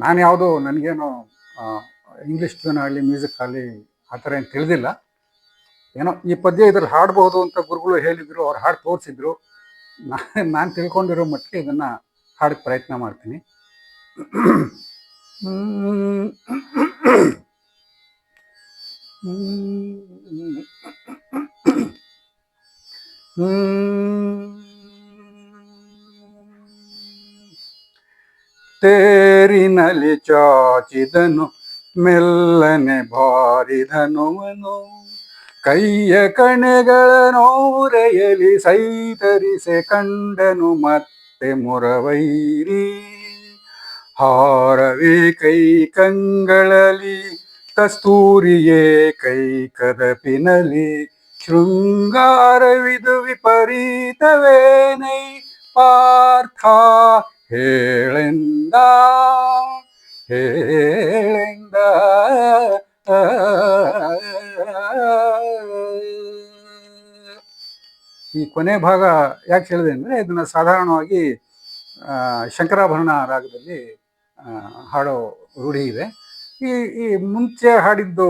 ನಾನು ಯಾವುದೋ ನನಗೇನು ಇಂಗ್ಲೀಷ್ ಟ್ಯೂನ್ ಆಗಲಿ ಮ್ಯೂಸಿಕ್ ಆಗಲಿ ಆ ಥರ ಏನು ತಿಳಿದಿಲ್ಲ. ಏನೋ ಈ ಪದ್ಯ ಇದ್ರಲ್ಲಿ ಹಾಡಬಹುದು ಅಂತ ಗುರುಗಳು ಹೇಳಿದ್ರು, ಅವ್ರು ಹಾಡು ತೋರಿಸಿದ್ರು. ನಾನು ತಿಳ್ಕೊಂಡಿರೋ ಮಟ್ಟಿಗೆ ಇದನ್ನು ಹಾಡಕ್ಕೆ ಪ್ರಯತ್ನ ಮಾಡ್ತೀನಿ. ತೇರಿನಲ್ಲಿ ಚಾಚಿದನು ಮೆಲ್ಲನೆ ಬಾರಿದನುವನು, ಕೈಯ ಕಣೆಗಳ ನೋರೆಯಲಿ ಸೈತರಿಸೆ ಕಂಡನು ಮತ್ತೆ ಮುರವೈರಿ. ಹಾರವೇ ಕೈ ಕಂಗಳಲ್ಲಿ ಕಸ್ತೂರಿಯೇ ಕೈ ಕದಪಿನಲಿ, ಶೃಂಗಾರವಿದು ವಿಪರೀತವೇನೈ ಪಾರ್ಥ ಹೇಳೆಂದ ಹೇಳೆಂದ. ಈ ಕೊನೆ ಭಾಗ ಯಾಕೆ ಹೇಳಿದೆ ಅಂದರೆ, ಇದನ್ನು ಸಾಧಾರಣವಾಗಿ ಶಂಕರಾಭರಣ ರಾಗದಲ್ಲಿ ಹಾಡೋ ರೂಢಿ ಇದೆ. ಈ ಮುಂಚೆ ಹಾಡಿದ್ದು